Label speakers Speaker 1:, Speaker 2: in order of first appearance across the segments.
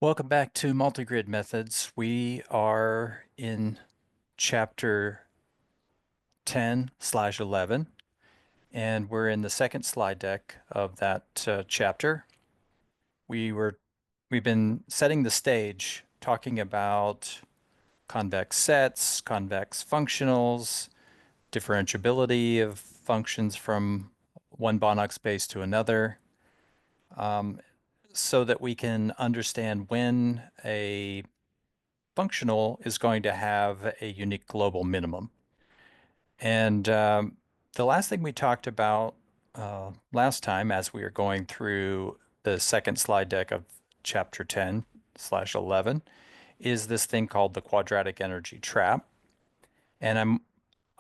Speaker 1: Welcome back to Multigrid Methods. We are in chapter 10/11, and we're in the second slide deck of that chapter. We've been setting the stage, talking about convex sets, convex functionals, differentiability of functions from one Banach space to another, so that we can understand when a functional is going to have a unique global minimum. And the last thing we talked about last time, as we were going through the second slide deck of chapter 10/11, is this thing called the quadratic energy trap. And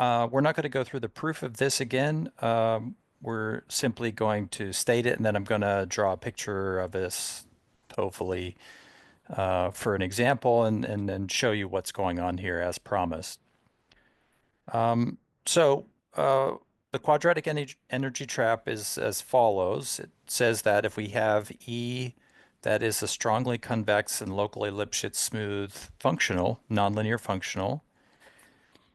Speaker 1: we're not going to go through the proof of this again. We're simply going to state it, and then I'm going to draw a picture of this, hopefully, for an example, and then show you what's going on here as promised. So the quadratic energy trap is as follows. It says that if we have E that is a strongly convex and locally Lipschitz smooth functional, nonlinear functional.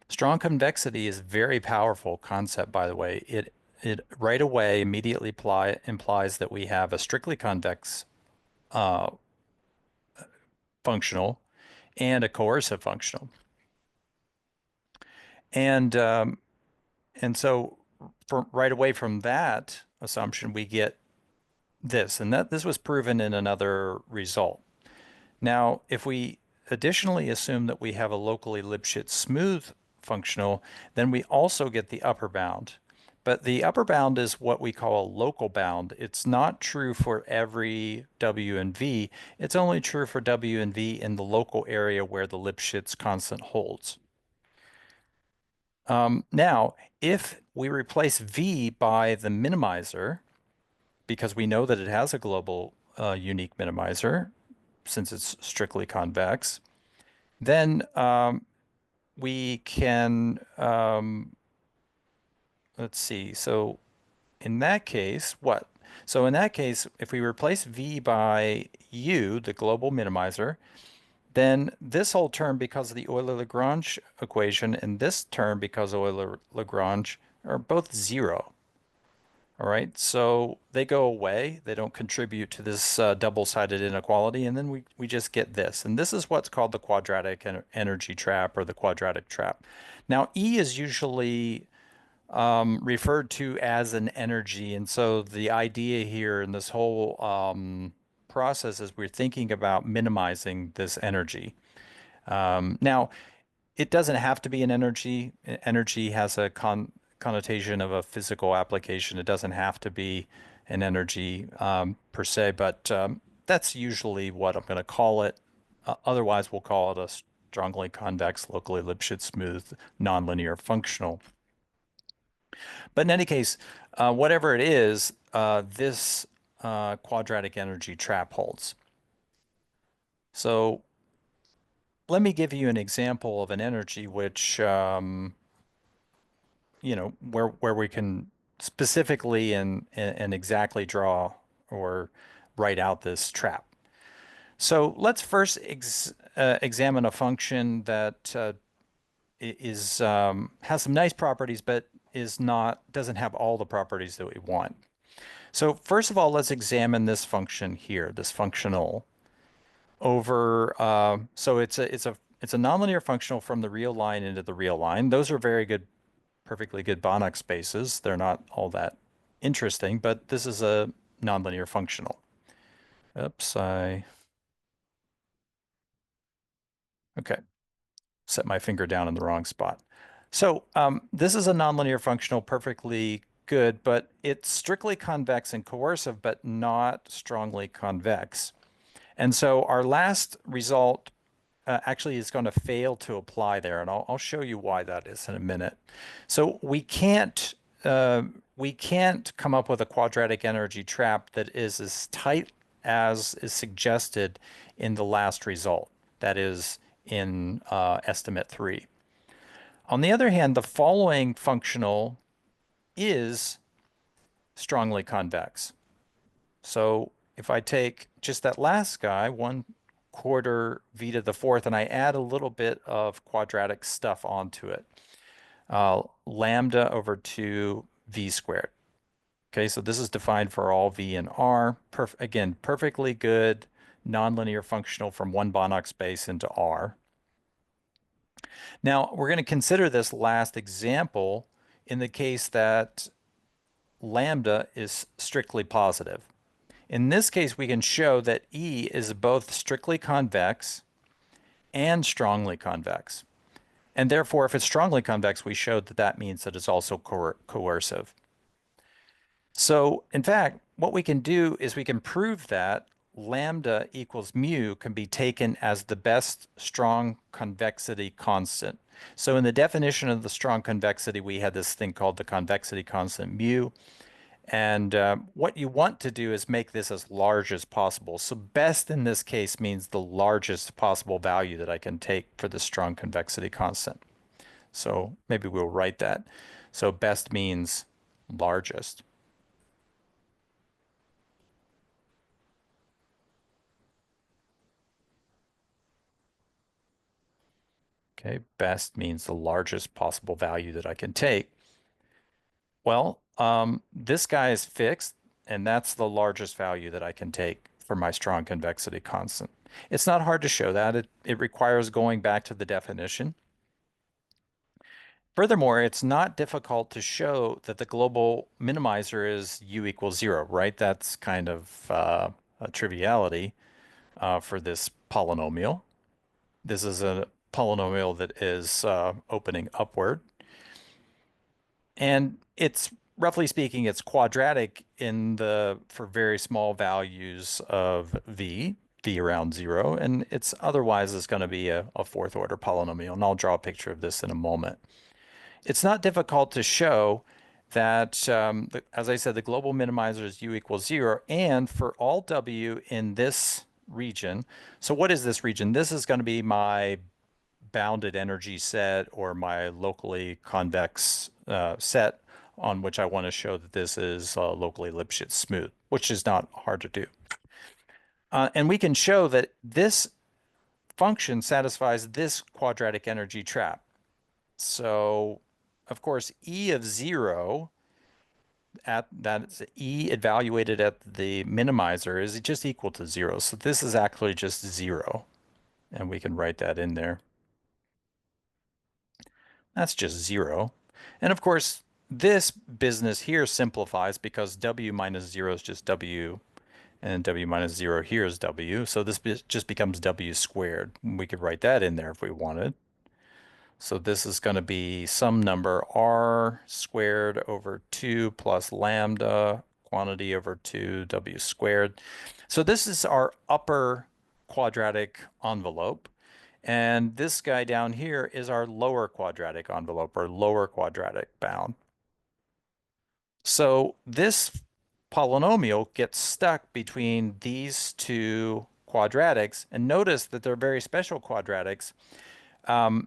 Speaker 1: Strong convexity is a very powerful concept, by the way. It right away immediately implies that we have a strictly convex functional and a coercive functional. And so right away from that assumption, we get this, and this was proven in another result. Now, if we additionally assume that we have a locally Lipschitz smooth functional, then we also get the upper bound. But the upper bound is what we call a local bound. It's not true for every W and V. It's only true for W and V in the local area where the Lipschitz constant holds. Now, if we replace V by the minimizer, because we know that it has a global unique minimizer, since it's strictly convex, then we can, let's see, so in that case, what? So in that case, if we replace V by U, the global minimizer, then this whole term, because of the Euler-Lagrange equation, and this term, because of Euler-Lagrange, are both zero. All right, so they go away. They don't contribute to this double-sided inequality, and then we just get this. And this is what's called the quadratic energy trap, or the quadratic trap. Now, E is usually referred to as an energy, and so the idea here in this whole process is we're thinking about minimizing this energy. Now, it doesn't have to be an energy. Energy has a connotation of a physical application. It doesn't have to be an energy per se, but that's usually what I'm going to call it. Otherwise, we'll call it a strongly convex, locally Lipschitz smooth, nonlinear functional. But in any case, whatever it is, this quadratic energy trap holds. So let me give you an example of an energy which, where we can specifically and exactly draw or write out this trap. So let's first examine a function that has some nice properties, but doesn't have all the properties that we want. So first of all, let's examine this function here, this functional over. So it's a nonlinear functional from the real line into the real line. Those are very good, perfectly good Banach spaces. They're not all that interesting, but this is a nonlinear functional. Oops, okay. Set my finger down in the wrong spot. So this is a nonlinear functional, perfectly good, but it's strictly convex and coercive, but not strongly convex. And so our last result actually is going to fail to apply there, and I'll show you why that is in a minute. So we can't come up with a quadratic energy trap that is as tight as is suggested in the last result. That is in estimate 3. On the other hand, the following functional is strongly convex. So if I take just that last guy, 1, quarter v to the fourth, and I add a little bit of quadratic stuff onto it. Lambda over 2 v squared. Okay, so this is defined for all v and r. Again, perfectly good nonlinear functional from one Banach space into R. Now, we're going to consider this last example in the case that lambda is strictly positive. In this case, we can show that E is both strictly convex and strongly convex. And therefore, if it's strongly convex, we showed that that means that it's also coercive. So in fact, what we can do is we can prove that lambda equals mu can be taken as the best strong convexity constant. So in the definition of the strong convexity, we had this thing called the convexity constant mu. And what you want to do is make this as large as possible. So best in this case means the largest possible value that I can take for the strong convexity constant. So maybe we'll write that. So best means largest. Okay, best means the largest possible value that I can take. Well, this guy is fixed, and that's the largest value that I can take for my strong convexity constant. It's not hard to show that. It requires going back to the definition. Furthermore, it's not difficult to show that the global minimizer is u equals 0, right? That's kind of a triviality for this polynomial. This is a polynomial that is opening upward. And it's, roughly speaking, it's quadratic for very small values of v around 0, and it's otherwise is going to be a fourth order polynomial, and I'll draw a picture of this in a moment. It's not difficult to show that, as I said, the global minimizer is u equals 0, and for all w in this region, so what is this region? This is going to be my bounded energy set or my locally convex set on which I want to show that this is locally Lipschitz smooth, which is not hard to do. And we can show that this function satisfies this quadratic energy trap. So, of course, E of 0 that's E evaluated at the minimizer is just equal to 0. So this is actually just 0. And we can write that in there. That's just 0. And of course, this business here simplifies because w minus 0 is just w, and w minus 0 here is w. So this just becomes w squared. We could write that in there if we wanted. So this is going to be some number r squared over 2 plus lambda quantity over 2 w squared. So this is our upper quadratic envelope. And this guy down here is our lower quadratic envelope, or lower quadratic bound. So this polynomial gets stuck between these two quadratics. And notice that they're very special quadratics.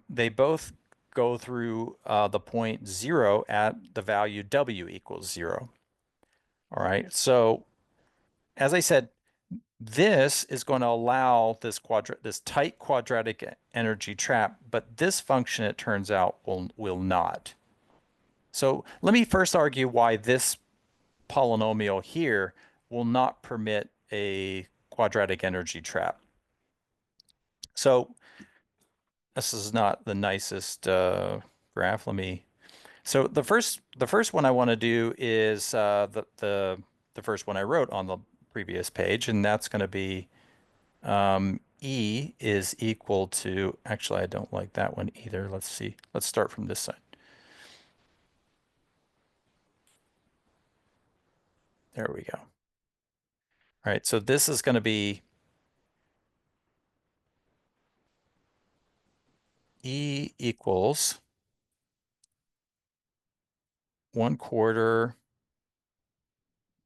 Speaker 1: They both go through the point 0 at the value w equals 0. All right, so as I said, this is going to allow this tight quadratic energy trap, but this function, it turns out, will not. So let me first argue why this polynomial here will not permit a quadratic energy trap. So this is not the nicest graph. So the first one I want to do is the first one I wrote on the previous page, and that's going to be E is equal to, actually, I don't like that one either. Let's see. Let's start from this side. There we go. All right, so this is going to be E equals 1/4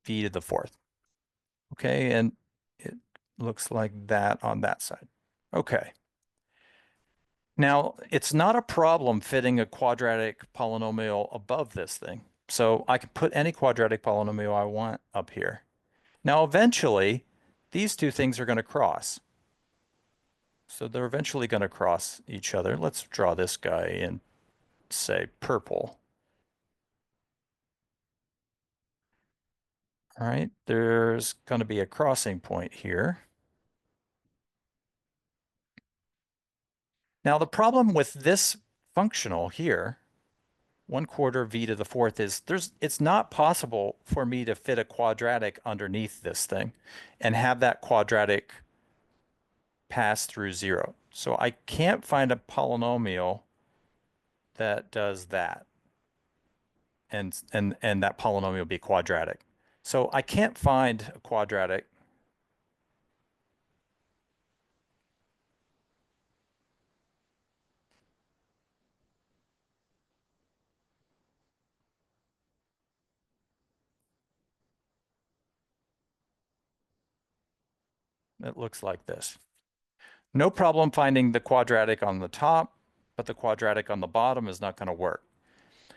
Speaker 1: v to the fourth. Okay, and it looks like that on that side. Okay. Now, it's not a problem fitting a quadratic polynomial above this thing. So I can put any quadratic polynomial I want up here. Now, eventually, these two things are going to cross. So they're eventually going to cross each other. Let's draw this guy in, say, purple. All right, there's going to be a crossing point here. Now the problem with this functional here, 1/4 v to the fourth, is it's not possible for me to fit a quadratic underneath this thing and have that quadratic pass through 0. So I can't find a polynomial that does that, and that polynomial be quadratic. So I can't find a quadratic. It looks like this. No problem finding the quadratic on the top, but the quadratic on the bottom is not going to work.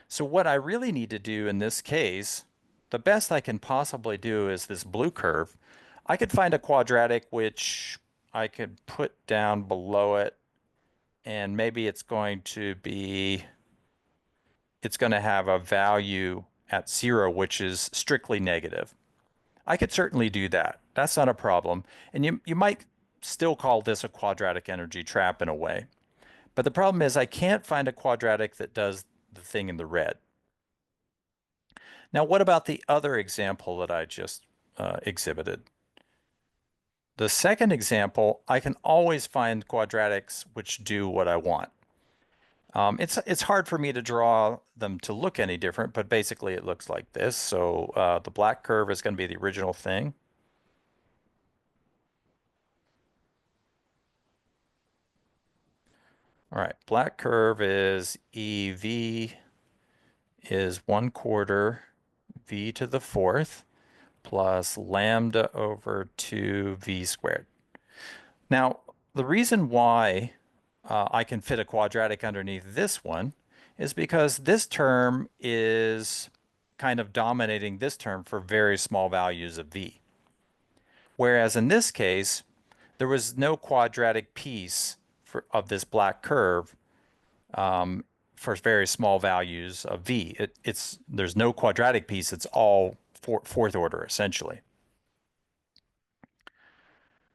Speaker 1: So what I really need to do in this case, the best I can possibly do is this blue curve. I could find a quadratic which I could put down below it, and maybe it's going to have a value at 0, which is strictly negative. I could certainly do that. That's not a problem. And you might still call this a quadratic energy trap in a way. But the problem is I can't find a quadratic that does the thing in the red. Now, what about the other example that I just exhibited? The second example, I can always find quadratics which do what I want. It's hard for me to draw them to look any different, but basically it looks like this. So the black curve is going to be the original thing. All right, black curve is EV is 1/4 v to the fourth plus lambda over 2v squared. Now, the reason why I can fit a quadratic underneath this one is because this term is kind of dominating this term for very small values of v. Whereas in this case, there was no quadratic piece of this black curve for very small values of v. There's no quadratic piece. It's all fourth order essentially.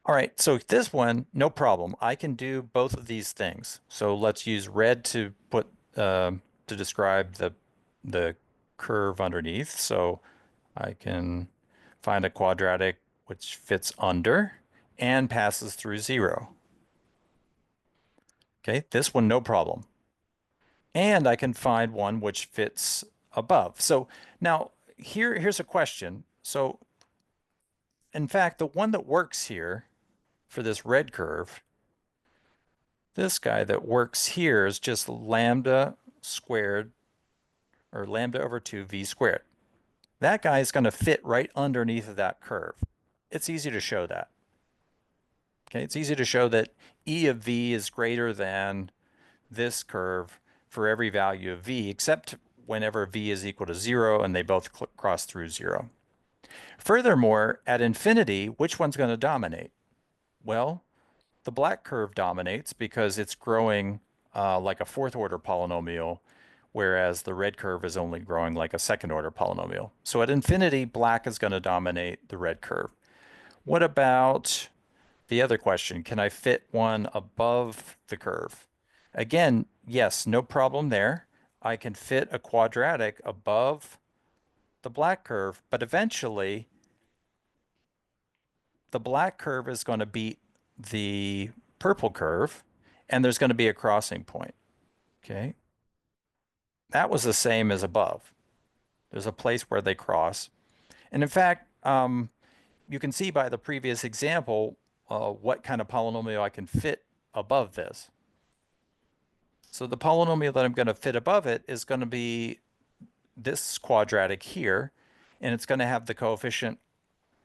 Speaker 1: All right, so this one, no problem. I can do both of these things. So let's use red to put to describe the curve underneath. So I can find a quadratic which fits under and passes through 0. Okay, this one, no problem. And I can find one which fits above. So now here's a question. So in fact, the one that works here for this red curve, this guy that works here is just lambda squared, or lambda over 2v squared. That guy is going to fit right underneath of that curve. It's easy to show that. Okay, it's easy to show that E of v is greater than this curve for every value of v, except whenever v is equal to 0 and they both cross through 0. Furthermore, at infinity, which one's going to dominate? Well, the black curve dominates because it's growing like a fourth order polynomial, whereas the red curve is only growing like a second order polynomial. So at infinity, black is going to dominate the red curve. What about the other question? Can I fit one above the curve? Again, yes, no problem there. I can fit a quadratic above the black curve, but eventually the black curve is going to beat the purple curve, and there's going to be a crossing point. Okay. That was the same as above. There's a place where they cross. And in fact, you can see by the previous example what kind of polynomial I can fit above this. So the polynomial that I'm going to fit above it is going to be this quadratic here, and it's going to have the coefficient.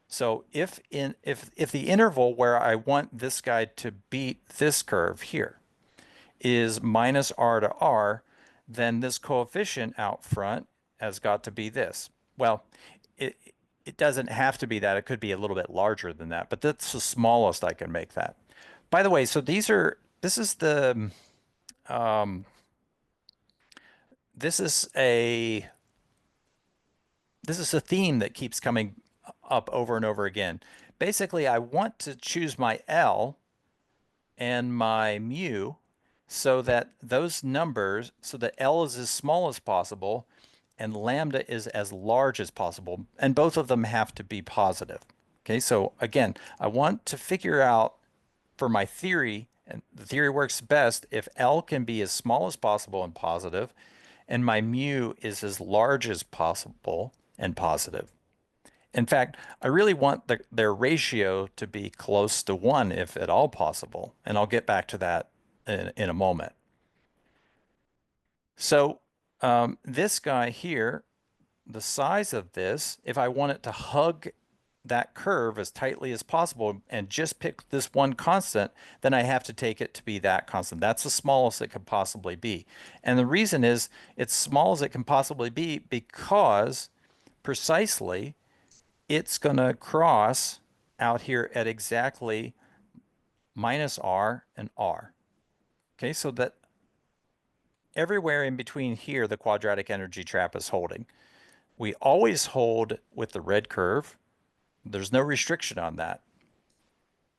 Speaker 1: So if the interval where I want this guy to beat this curve here is minus r to r, then this coefficient out front has got to be this. Well, it doesn't have to be that. It could be a little bit larger than that, but that's the smallest I can make that. by the way, so this is the um, this is a this is a theme that keeps coming up over and over again. Basically, I want to choose my L and my mu so that those numbers, so that L is as small as possible and lambda is as large as possible, and both of them have to be positive. Okay, so again, I want to figure out for my theory, and the theory works best if L can be as small as possible and positive, and my mu is as large as possible and positive. In fact, I really want their ratio to be close to 1 if at all possible, and I'll get back to that in a moment. So this guy here, the size of this, if I want it to hug that curve as tightly as possible and just pick this one constant, then I have to take it to be that constant. That's the smallest it could possibly be. And the reason is it's small as it can possibly be because precisely it's going to cross out here at exactly minus r and r. Okay, so that everywhere in between here, the quadratic energy trap is holding. We always hold with the red curve. There's no restriction on that.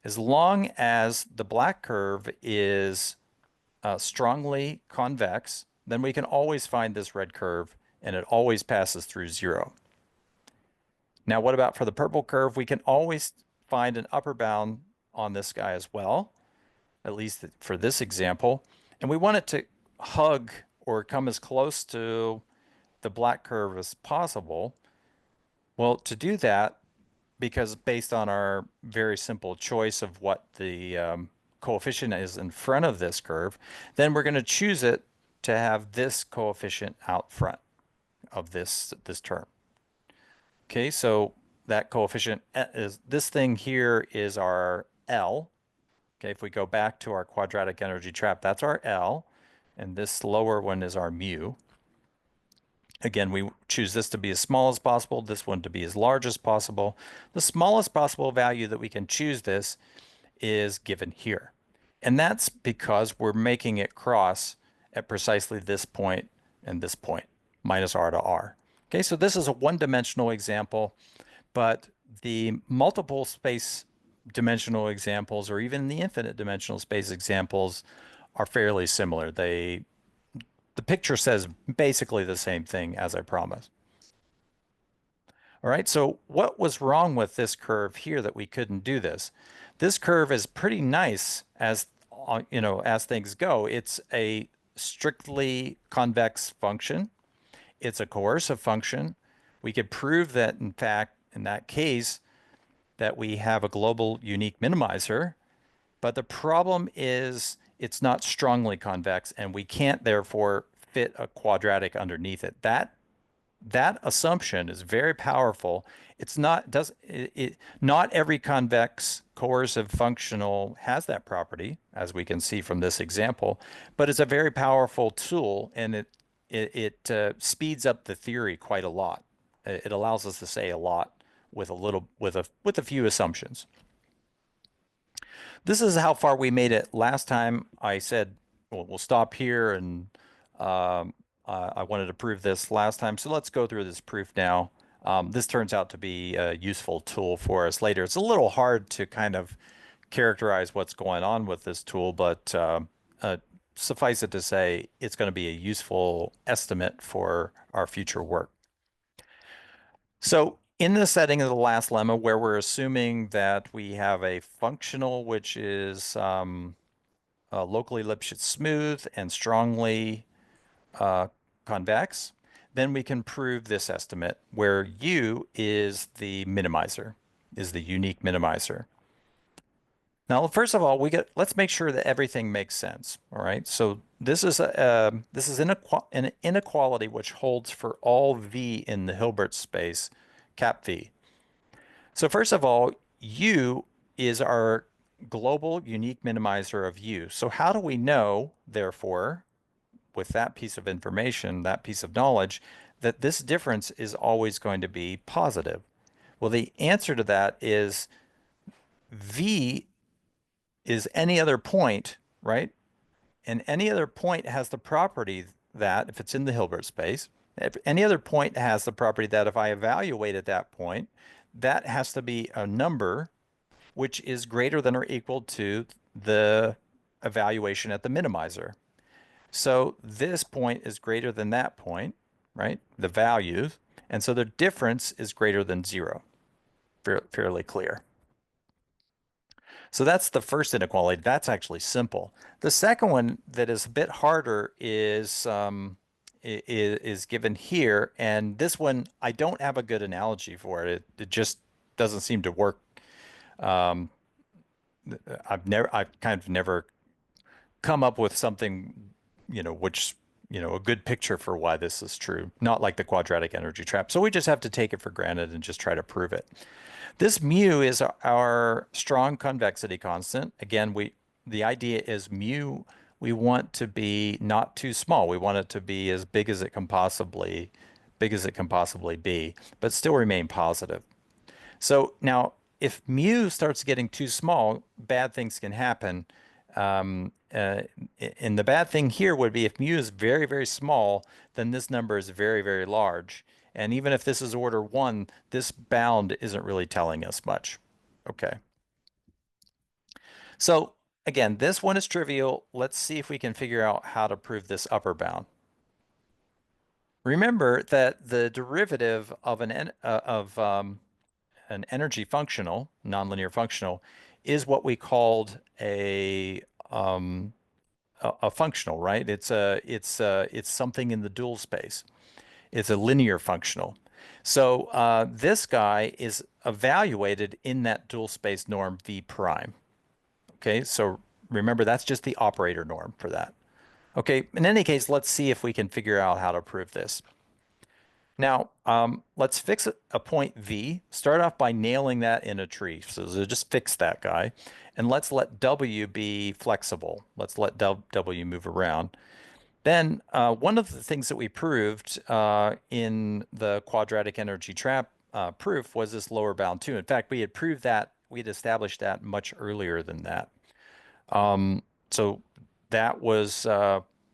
Speaker 1: As long as the black curve is strongly convex, then we can always find this red curve and it always passes through 0. Now, what about for the purple curve? We can always find an upper bound on this guy as well, at least for this example. And we want it to hug or come as close to the black curve as possible. Well, to do that, because based on our very simple choice of what the coefficient is in front of this curve, then we're going to choose it to have this coefficient out front of this term. Okay, so that coefficient is this thing here is our L. Okay, if we go back to our quadratic energy trap, that's our L, and this lower one is our mu. Again, we choose this to be as small as possible, this one to be as large as possible. The smallest possible value that we can choose this is given here. And that's because we're making it cross at precisely this point and this point, minus r to r. Okay, so this is a one-dimensional example, but the multiple space dimensional examples or even the infinite dimensional space examples are fairly similar. The picture says basically the same thing as I promised. All right, so what was wrong with this curve here that we couldn't do this? This curve is pretty nice as as things go. It's a strictly convex function. It's a coercive function. We could prove that, in fact, in that case, that we have a global unique minimizer, but the problem is it's not strongly convex, and we can't therefore fit a quadratic underneath it. That assumption is very powerful. It's not not every convex coercive functional has that property, as we can see from this example, but it's a very powerful tool, and it speeds up the theory quite a lot. It allows us to say a lot with a few assumptions. This is how far we made it last time. I said, well, we'll stop here, and I wanted to prove this last time. So let's go through this proof now. This turns out to be a useful tool for us later. It's a little hard to kind of characterize what's going on with this tool, but suffice it to say, it's going to be a useful estimate for our future work. So in the setting of the last lemma, where we're assuming that we have a functional which is locally Lipschitz smooth and strongly convex, then we can prove this estimate where U is the minimizer, is the unique minimizer. Now, first of all, let's make sure that everything makes sense. All right. So this is an inequality which holds for all V in the Hilbert space, cap V. So first of all, U is our global unique minimizer of U. So how do we know, therefore, with that piece of information, that piece of knowledge, that this difference is always going to be positive? Well, the answer to that is V is any other point, right? And any other point has the property that, if it's in the Hilbert space, if any other point has the property that if I evaluate at that point, that has to be a number which is greater than or equal to the evaluation at the minimizer. So this point is greater than that point, right? The value. And so the difference is greater than 0. Fairly clear. So that's the first inequality. That's actually simple. The second one that is a bit harder is given here, and this one I don't have a good analogy for it. It just doesn't seem to work. Um, I've kind of never come up with something, which, a good picture for why this is true. Not like the quadratic energy trap. So we just have to take it for granted and just try to prove it. This mu is our strong convexity constant. Again, the idea is mu, we want to be not too small. We want it to be as big as it can possibly be, but still remain positive. So now if mu starts getting too small, bad things can happen. Um, uh, and the bad thing here would be if mu is very, very small, then this number is very, very large. And even if this is order 1, this bound isn't really telling us much. Okay. So again, this one is trivial. Let's see if we can figure out how to prove this upper bound. Remember that the derivative of an energy functional, nonlinear functional, is what we called a functional, right? It's something in the dual space. It's a linear functional. So this guy is evaluated in that dual space norm V prime. Okay, so remember that's just the operator norm for that. Okay, in any case, let's see if we can figure out how to prove this. Now, let's fix a point V. Start off by nailing that in a tree. So just fix that guy. And let's let W be flexible. Let's let W move around. Then one of the things that we proved in the quadratic energy trap proof was this lower bound too. In fact, we had proved that, we had established that much earlier than that. So that was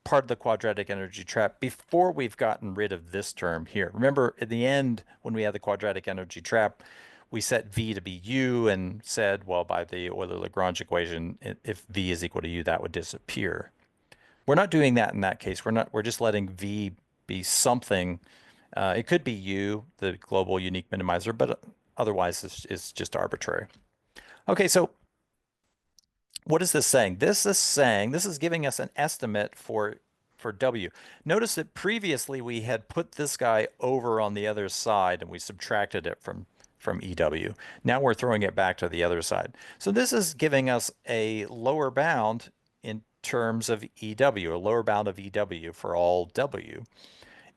Speaker 1: part of the quadratic energy trap before we've gotten rid of this term here. Remember, at the end, when we had the quadratic energy trap, we set V to be U and said, well, by the Euler-Lagrange equation, if V is equal to U, that would disappear. We're not doing that in that case. We're just letting V be something. It could be U, the global unique minimizer, but otherwise it's just arbitrary. Okay, so what is this saying? This is giving us an estimate for W. Notice that previously we had put this guy over on the other side and we subtracted it from EW. Now we're throwing it back to the other side. So this is giving us a lower bound in terms of EW, a lower bound of EW for all W.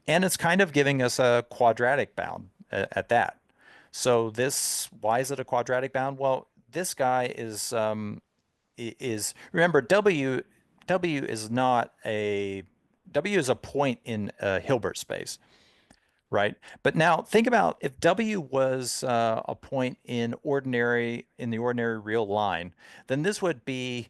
Speaker 1: And it's kind of giving us a quadratic bound at that. So why is it a quadratic bound? Well, this guy is remember W is not W is a point in a Hilbert space, right? But now think about if W was a point in the ordinary real line, then this would be,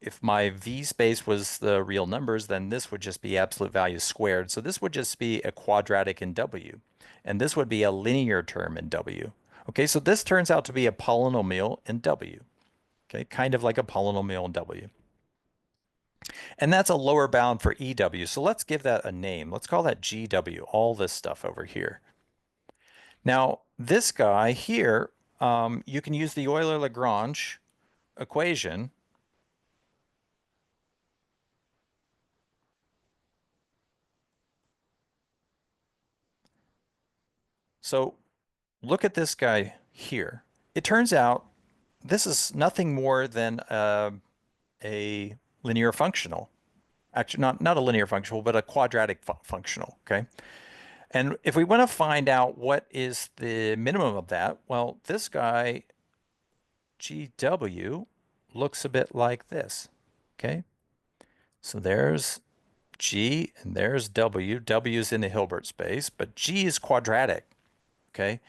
Speaker 1: if my V space was the real numbers, then this would just be absolute value squared. So this would just be a quadratic in W, and this would be a linear term in W. Okay, so this turns out to be a polynomial in W. Okay, kind of like a polynomial in W. And that's a lower bound for EW. So let's give that a name. Let's call that GW, all this stuff over here. Now, this guy here, you can use the Euler-Lagrange equation. So look at this guy here. It turns out this is nothing more than a linear functional. Actually, not a linear functional, but a quadratic functional, okay? And if we want to find out what is the minimum of that, well, this guy, GW, looks a bit like this, okay? So there's G and there's W. W is in the Hilbert space, but G is quadratic, okay?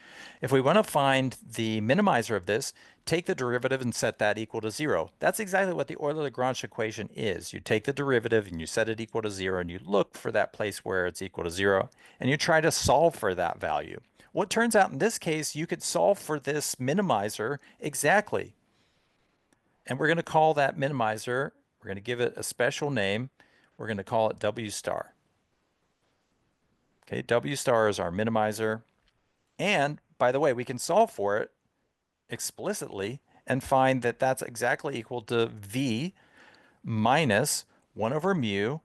Speaker 1: If we want to find the minimizer of this, take the derivative and set that equal to 0. That's exactly what the Euler-Lagrange equation is. You take the derivative and you set it equal to 0, and you look for that place where it's equal to 0, and you try to solve for that value. Well, it turns out in this case, you could solve for this minimizer exactly. And we're going to call that minimizer, we're going to give it a special name. We're going to call it W star. Okay, W star is our minimizer. And by the way, we can solve for it explicitly and find that that's exactly equal to V minus 1 over mu.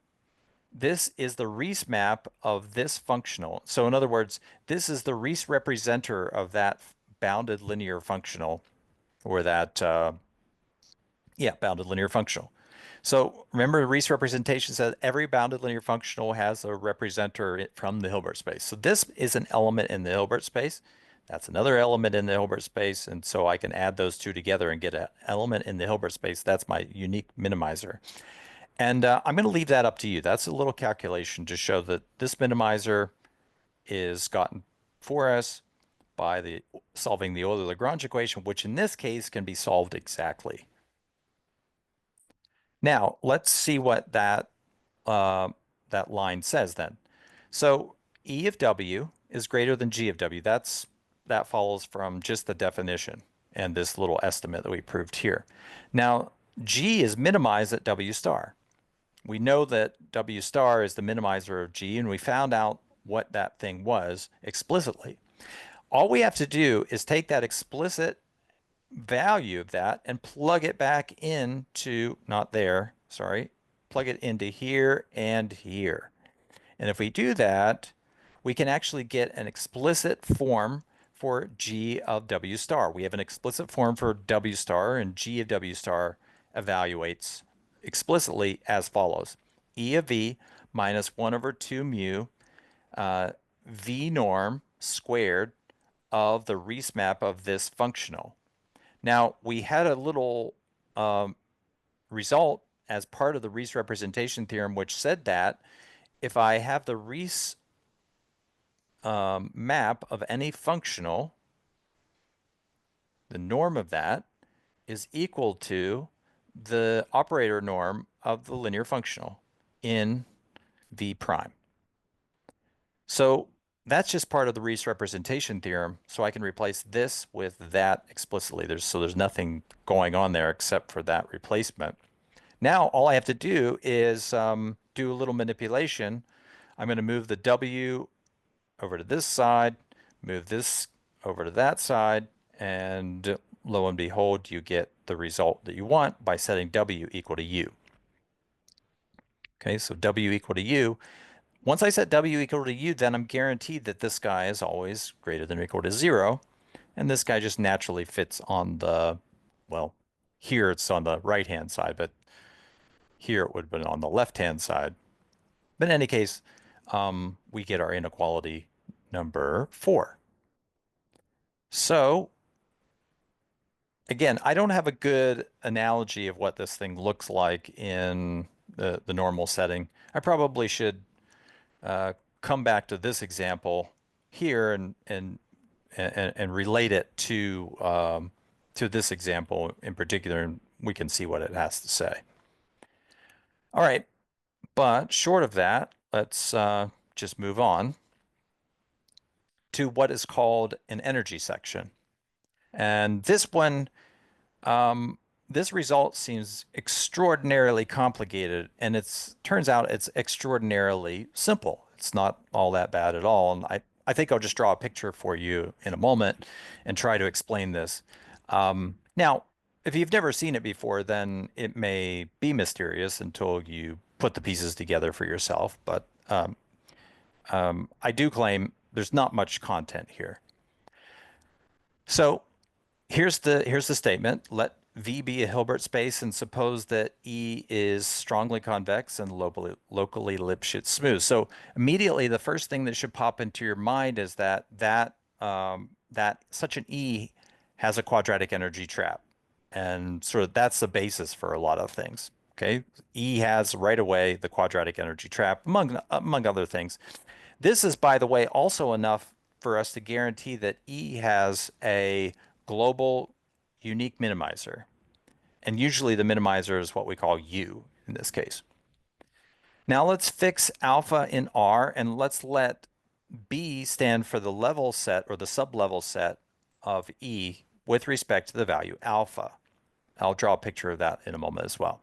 Speaker 1: This is the Riesz map of this functional. So in other words, this is the Riesz representer of that bounded linear functional, or that, bounded linear functional. So remember, Riesz representation says every bounded linear functional has a representer from the Hilbert space. So this is an element in the Hilbert space. That's another element in the Hilbert space. And so I can add those two together and get an element in the Hilbert space. That's my unique minimizer. And I'm going to leave that up to you. That's a little calculation to show that this minimizer is gotten for us by solving the Euler-Lagrange equation, which in this case can be solved exactly. Now, let's see what that line says then. So E of W is greater than G of W. That follows from just the definition and this little estimate that we proved here. Now, G is minimized at W star. We know that W star is the minimizer of G, and we found out what that thing was explicitly. All we have to do is take that explicit value of that and plug it back into, not there, sorry, plug it into here and here. And if we do that, we can actually get an explicit form for G of W star. We have an explicit form for W star, and G of W star evaluates explicitly as follows. E of V minus 1 over 2 mu V norm squared of the Riesz map of this functional. Now, we had a little result as part of the Riesz representation theorem, which said that if I have the Riesz map of any functional, the norm of that is equal to the operator norm of the linear functional in V prime. So that's just part of the Riesz representation theorem, so I can replace this with that explicitly. There's nothing going on there except for that replacement. Now all I have to do is do a little manipulation. I'm going to move the W over to this side, move this over to that side, and lo and behold, you get the result that you want by setting W equal to U. Okay, so W equal to U. Once I set W equal to U, then I'm guaranteed that this guy is always greater than or equal to 0. And this guy just naturally fits on the, well, here it's on the right-hand side, but here it would have been on the left-hand side. But in any case, we get our inequality number 4. So again, I don't have a good analogy of what this thing looks like in the normal setting. I probably should come back to this example here and relate it to this example in particular, and we can see what it has to say. All right, but short of that, let's just move on to what is called an energy section. And this one, this result seems extraordinarily complicated, and turns out it's extraordinarily simple. It's not all that bad at all. And I think I'll just draw a picture for you in a moment and try to explain this. Now, if you've never seen it before, then it may be mysterious until you put the pieces together for yourself. But I do claim there's not much content here. So here's the statement. Let V be a Hilbert space and suppose that E is strongly convex and locally Lipschitz smooth. So immediately the first thing that should pop into your mind is that such an E has a quadratic energy trap. And sort of that's the basis for a lot of things. Okay, E has right away the quadratic energy trap, among other things. This is, by the way, also enough for us to guarantee that E has a global unique minimizer. And usually the minimizer is what we call U in this case. Now let's fix alpha in R and let's let B stand for the level set or the sublevel set of E with respect to the value alpha. I'll draw a picture of that in a moment as well.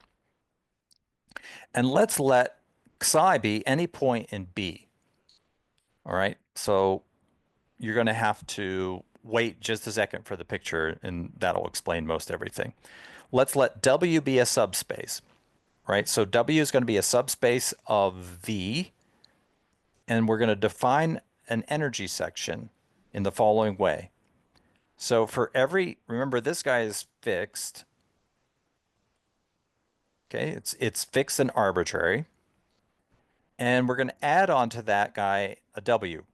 Speaker 1: And let's let psi be any point in B. All right, so you're going to have to wait just a second for the picture and that'll explain most everything. Let's let W be a subspace, right? So W is going to be a subspace of V, and we're going to define an energy section in the following way. So for every, remember this guy is fixed. Okay, it's fixed and arbitrary. And we're going to add on to that guy a W.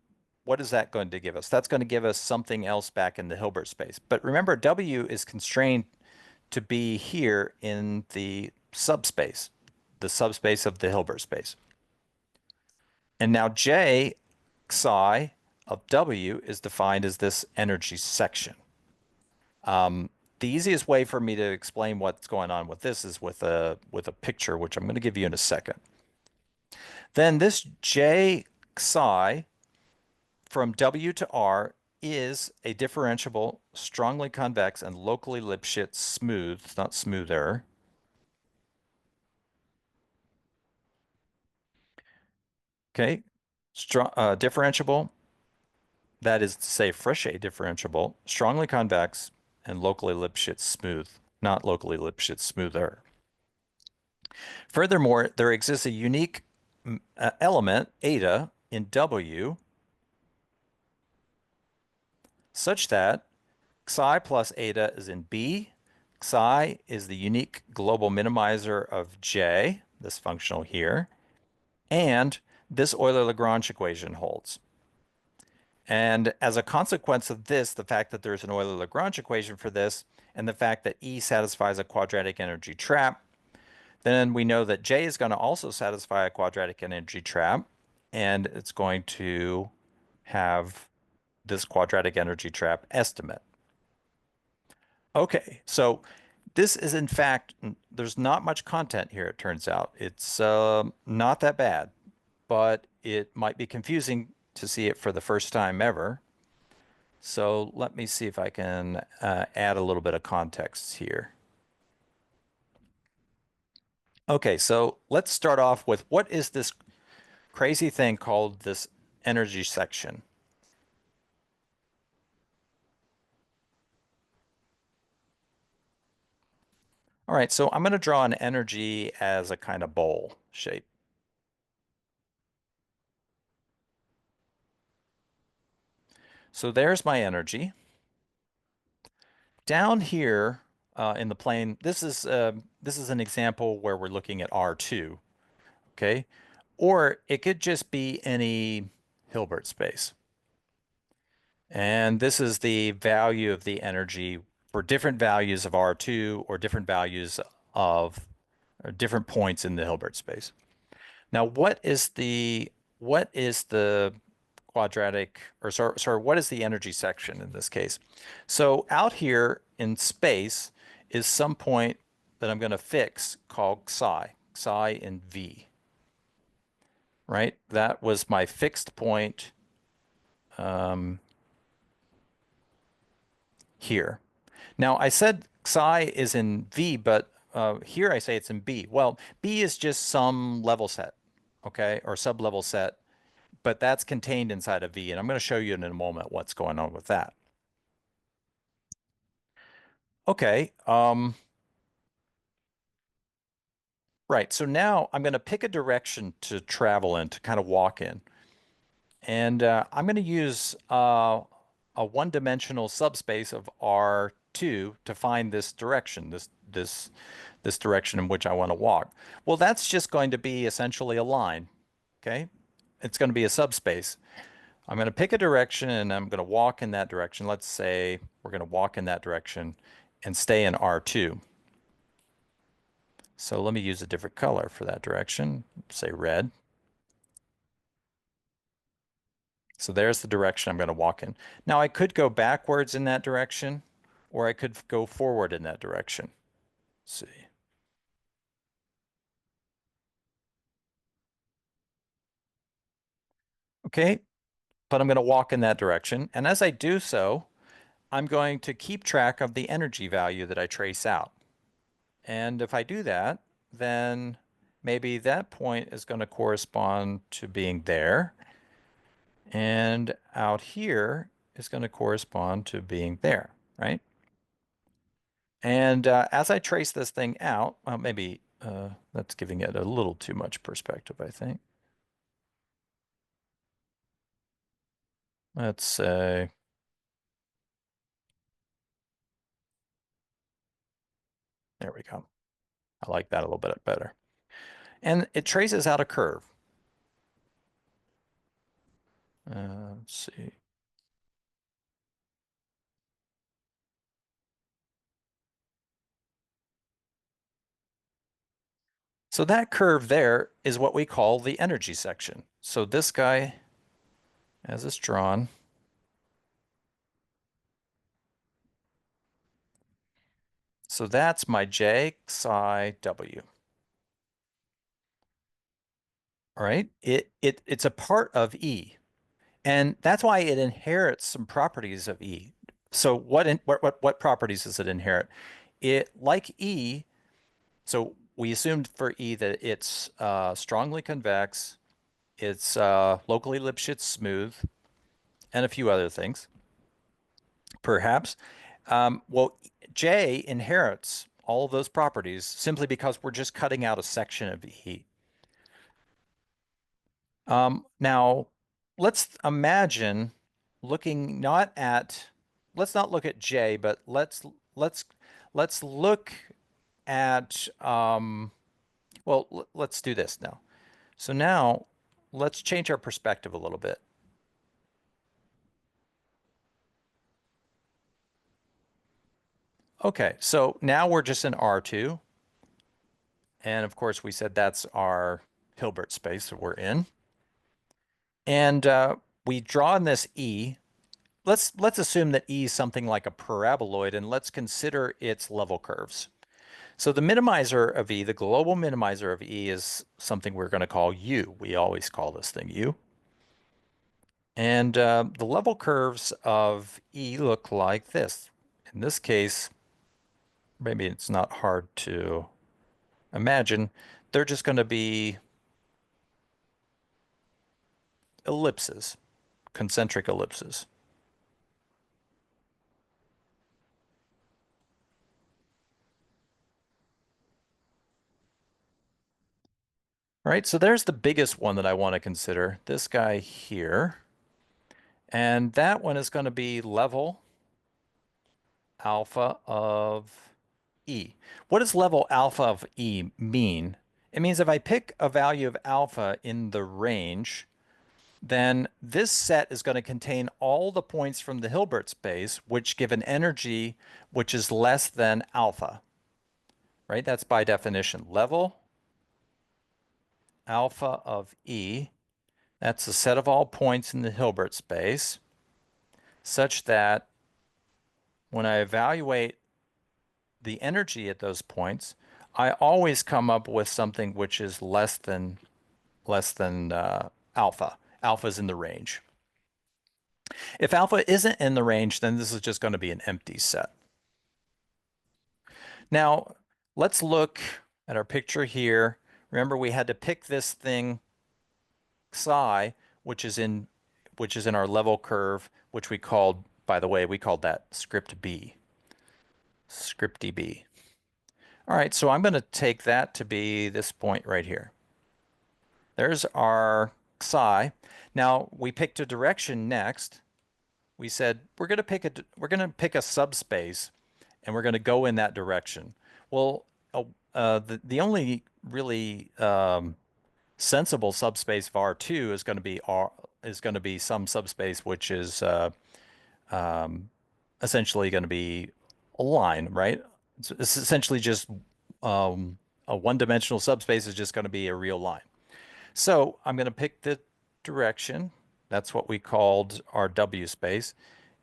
Speaker 1: What is that going to give us? That's going to give us something else back in the Hilbert space. But remember, W is constrained to be here in the subspace of the Hilbert space. And now J psi of W is defined as this energy section. The easiest way for me to explain what's going on with this is with a picture, which I'm going to give you in a second. Then this J psi from W to R is a differentiable, strongly convex, and locally Lipschitz smooth, not smoother. Okay, differentiable, that is to say Frechet differentiable, strongly convex, and locally Lipschitz smooth, not locally Lipschitz smoother. Furthermore, there exists a unique element, eta, in W, such that psi plus eta is in B. Psi is the unique global minimizer of J, this functional here, and this Euler-Lagrange equation holds. And as a consequence of this, the fact that there's an Euler-Lagrange equation for this, and the fact that E satisfies a quadratic energy trap, then we know that J is going to also satisfy a quadratic energy trap, and it's going to have this quadratic energy trap estimate. Okay, so this is in fact, there's not much content here, it turns out. It's not that bad, but it might be confusing to see it for the first time ever. So let me see if I can add a little bit of context here. Okay, so let's start off with what is this crazy thing called this energy section? All right, so I'm going to draw an energy as a kind of bowl shape. So there's my energy. Down here in the plane, this is an example where we're looking at R2, okay? Or it could just be any Hilbert space. And this is the value of the energy for different values of R2 or different values of or different points in the Hilbert space. Now, what is the quadratic, or sorry, what is the energy section in this case? So out here in space is some point that I'm going to fix called psi in V, right? That was my fixed point here. Now I said psi is in V, but here I say it's in B. Well, B is just some level set, okay, or sub-level set, but that's contained inside of V, and I'm going to show you in a moment what's going on with that. Okay, right, so now I'm going to pick a direction to travel in, to kind of walk in. And I'm going to use a one-dimensional subspace of R2 to find this direction, this direction in which I want to walk. Well, that's just going to be essentially a line, okay? It's going to be a subspace. I'm going to pick a direction and I'm going to walk in that direction. Let's say we're going to walk in that direction and stay in R2. So let me use a different color for that direction, say red. So there's the direction I'm going to walk in. Now I could go backwards in that direction, or I could go forward in that direction. Let's see. Okay, but I'm going to walk in that direction. And as I do so, I'm going to keep track of the energy value that I trace out. And if I do that, then maybe that point is going to correspond to being there. And out here is going to correspond to being there, right? And as I trace this thing out, well, maybe that's giving it a little too much perspective, I think. Let's say, there we go. I like that a little bit better. And it traces out a curve. Let's see. So that curve there is what we call the energy section. So this guy, as it's drawn, so that's my J psi W. All right, it's a part of E, and that's why it inherits some properties of E. So what properties does it inherit? It, like E, so we assumed for E that it's strongly convex, it's locally Lipschitz smooth, and a few other things, perhaps. Well, J inherits all of those properties simply because we're just cutting out a section of E. Now, let's imagine looking not at, let's not look at J, but let's let's look at, well, let's do this now. So now let's change our perspective a little bit. Okay, so now we're just in R2. And of course, we said that's our Hilbert space that we're in. And we draw in this E. Let's assume that E is something like a paraboloid, and let's consider its level curves. So the minimizer of E, the global minimizer of E, is something we're going to call U. We always call this thing U. And the level curves of E look like this. In this case, maybe it's not hard to imagine. They're just going to be ellipses, concentric ellipses. All right, so there's the biggest one that I want to consider, this guy here. And that one is going to be level alpha of E. What does level alpha of E mean? It means if I pick a value of alpha in the range, then this set is going to contain all the points from the Hilbert space, which give an energy which is less than alpha, right? That's by definition. Level alpha of E, that's the set of all points in the Hilbert space, such that when I evaluate the energy at those points, I always come up with something which is less than alpha. Alpha is in the range. If alpha isn't in the range, then this is just going to be an empty set. Now, let's look at our picture here. Remember, we had to pick this thing psi, which is in our level curve, which we called, by the way, we called that script B. Scripty B. All right, so I'm going to take that to be this point right here. There's our psi. Now we picked a direction next. We said we're going to pick a subspace, and we're going to go in that direction. Well, the only really sensible subspace of R2 is going to be some subspace which is essentially going to be a line, right? It's essentially just a one-dimensional subspace is just going to be a real line. So I'm going to pick the direction. That's what we called our W space.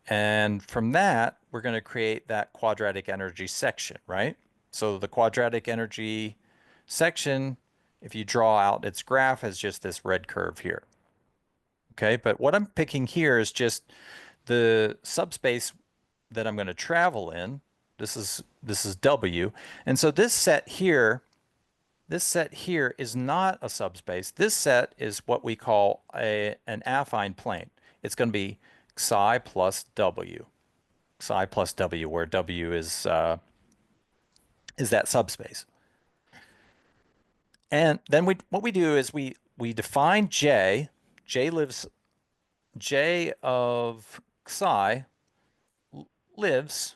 Speaker 1: And from that, we're going to create that quadratic energy section, right? So the quadratic energy section, if you draw out its graph, is just this red curve here. Okay, but what I'm picking here is just the subspace that I'm going to travel in. This is W. And so this set here is not a subspace. This set is what we call an affine plane. It's going to be psi plus W. Psi plus W, where W is that subspace. And then what we do is we define J. J of psi lives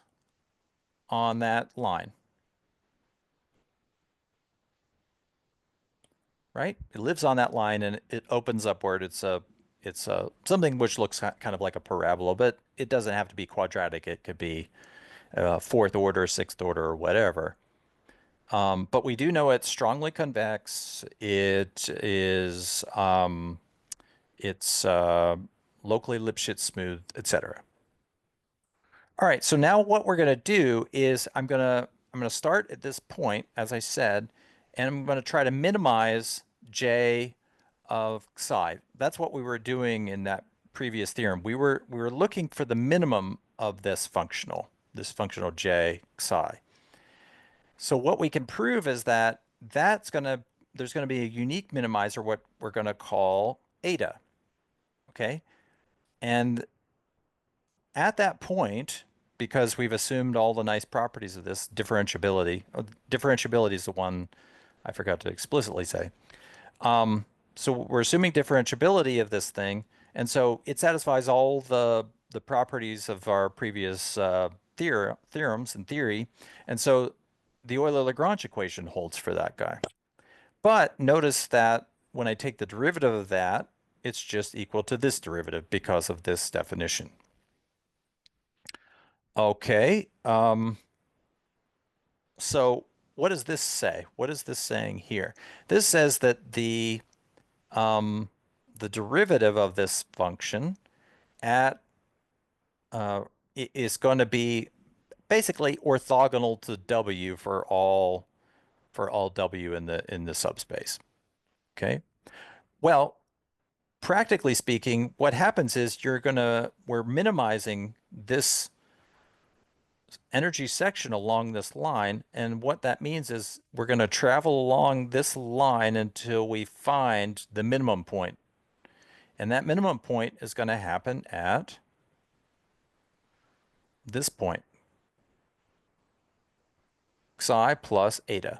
Speaker 1: on that line, right? It lives on that line and it opens upward. It's something which looks kind of like a parabola, but it doesn't have to be quadratic. It could be fourth order, sixth order, or whatever. But we do know it's strongly convex. It's locally Lipschitz smooth, etc. All right, so now what we're going to do is I'm gonna start at this point, as I said, and I'm going to try to minimize J of psi. That's what we were doing in that previous theorem. We were looking for the minimum of this functional J psi. So what we can prove is that there's going to be a unique minimizer, what we're going to call eta. Okay, and at that point, because we've assumed all the nice properties of this differentiability, differentiability is the one I forgot to explicitly say. So we're assuming differentiability of this thing, and so it satisfies all the properties of our previous theorems in theory, and so the Euler-Lagrange equation holds for that guy. But notice that when I take the derivative of that, it's just equal to this derivative because of this definition. Okay, so what does this say? What is this saying here? This says that the derivative of this function at is going to be basically orthogonal to W for all W in the subspace. Okay. Well, practically speaking, what happens is we're minimizing this energy section along this line, and what that means is we're going to travel along this line until we find the minimum point. And that minimum point is going to happen at this point, psi plus eta.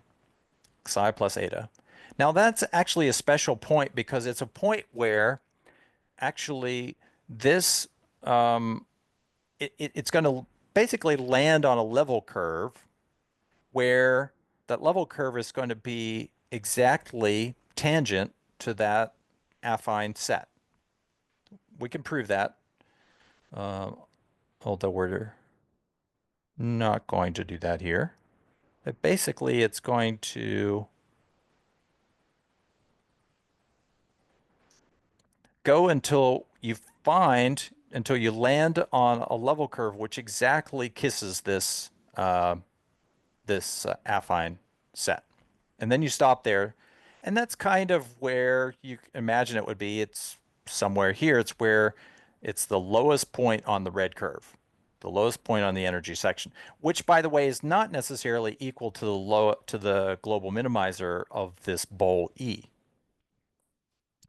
Speaker 1: Psi plus eta. Now that's actually a special point because it's a point where actually this it's going to basically land on a level curve where that level curve is going to be exactly tangent to that affine set. We can prove that, although we're not going to do that here. But basically, it's going to go until you land on a level curve which exactly kisses this affine set. And then you stop there. And that's kind of where you imagine it would be. It's somewhere here. It's where it's the lowest point on the red curve, the lowest point on the energy section, which, by the way, is not necessarily equal to the global minimizer of this bowl E.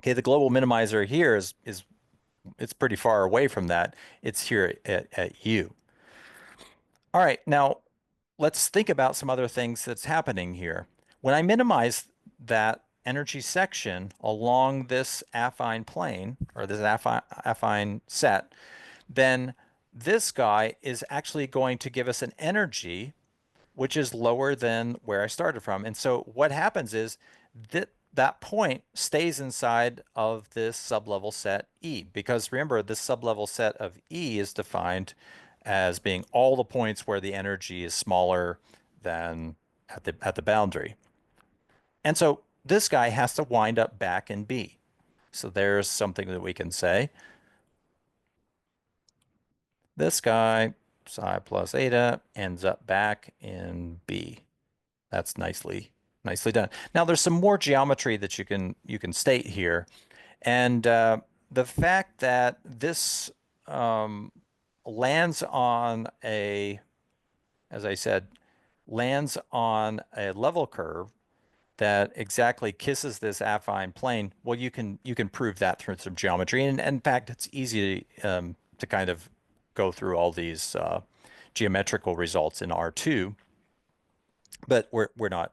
Speaker 1: Okay, the global minimizer here is it's pretty far away from that. It's here at U. All right, now let's think about some other things that's happening here. When I minimize that energy section along this affine plane, or this affine set, then this guy is actually going to give us an energy which is lower than where I started from. And so what happens is that point stays inside of this sublevel set E, because remember, this sublevel set of E is defined as being all the points where the energy is smaller than at the boundary. And so this guy has to wind up back in B. So there's something that we can say. This guy psi plus eta ends up back in B. That's nicely done. Now there's some more geometry that you can state here, and the fact that this um, lands on a, as I said, lands on a level curve that exactly kisses this affine plane. Well, you can prove that through some geometry, and in fact, it's easy to kind of go through all these geometrical results in R2, but we're not